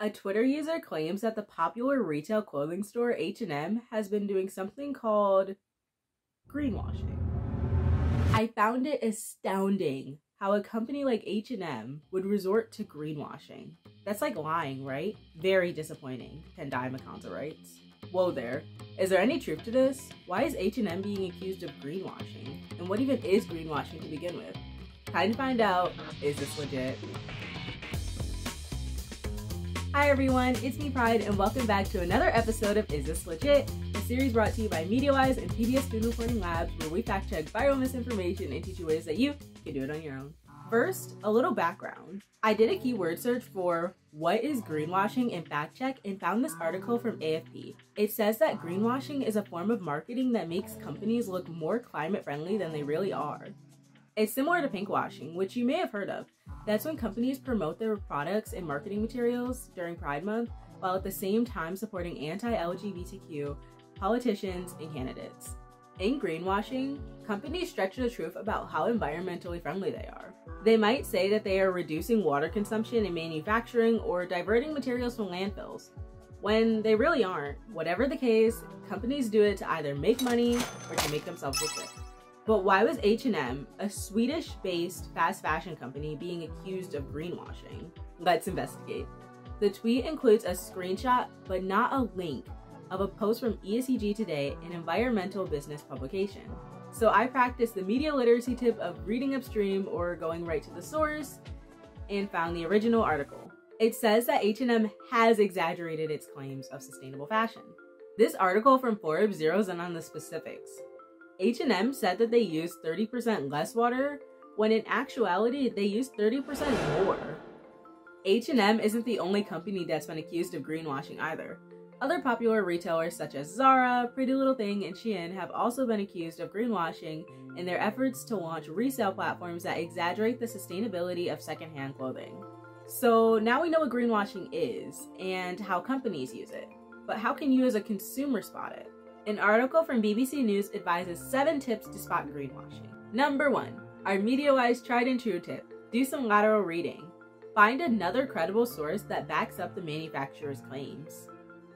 A Twitter user claims that the popular retail clothing store H&M has been doing something called greenwashing. I found it astounding how a company like H&M would resort to greenwashing. That's like lying, right? Very disappointing. Tendai Makanza writes. Whoa there. Is there any truth to this? Why is H&M being accused of greenwashing? And what even is greenwashing to begin with? Time to find out, is this legit? Hi everyone, it's me Pride and welcome back to another episode of Is This Legit? A series brought to you by MediaWise and PBS Student Reporting Labs, where we fact check viral misinformation and teach you ways that you can do it on your own. First, a little background. I did a keyword search for what is greenwashing and fact check and found this article from AFP. It says that greenwashing is a form of marketing that makes companies look more climate friendly than they really are. It's similar to pinkwashing, which you may have heard of. That's when companies promote their products and marketing materials during Pride Month, while at the same time supporting anti-LGBTQ politicians and candidates. In greenwashing, companies stretch the truth about how environmentally friendly they are. They might say that they are reducing water consumption in manufacturing or diverting materials from landfills, when they really aren't. Whatever the case, companies do it to either make money or to make themselves look good. But why was H&M, a Swedish-based fast fashion company, being accused of greenwashing? Let's investigate. The tweet includes a screenshot, but not a link, of a post from ESEG Today, an environmental business publication. So I practiced the media literacy tip of reading upstream or going right to the source and found the original article. It says that H&M has exaggerated its claims of sustainable fashion. This article from Forbes zeroes in on the specifics. H&M said that they used 30% less water, when in actuality, they used 30% more. H&M isn't the only company that's been accused of greenwashing either. Other popular retailers such as Zara, Pretty Little Thing, and Shein have also been accused of greenwashing in their efforts to launch resale platforms that exaggerate the sustainability of secondhand clothing. So now we know what greenwashing is and how companies use it. But how can you as a consumer spot it? An article from BBC News advises 7 tips to spot greenwashing. Number 1, our MediaWise tried and true tip. Do some lateral reading. Find another credible source that backs up the manufacturer's claims.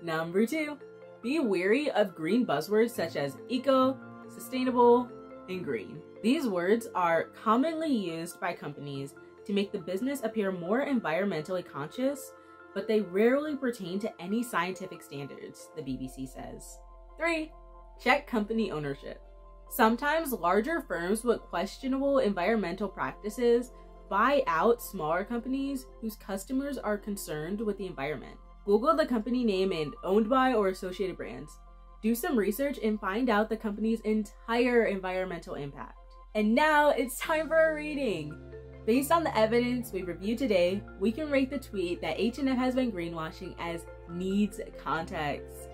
Number 2, be wary of green buzzwords such as eco, sustainable, and green. These words are commonly used by companies to make the business appear more environmentally conscious, but they rarely pertain to any scientific standards, the BBC says. 3, check company ownership. Sometimes larger firms with questionable environmental practices buy out smaller companies whose customers are concerned with the environment. Google the company name and owned by or associated brands. Do some research and find out the company's entire environmental impact. And now it's time for a reading. Based on the evidence we reviewed today, we can rate the tweet that H&M has been greenwashing as needs context.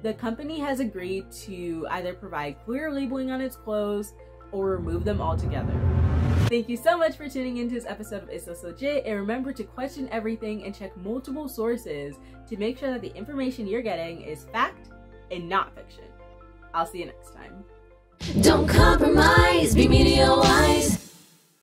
The company has agreed to either provide clear labeling on its clothes or remove them altogether. Thank you so much for tuning into this episode of Is This Legit, and remember to question everything and check multiple sources to make sure that the information you're getting is fact and not fiction. I'll see you next time. Don't compromise, be media wise.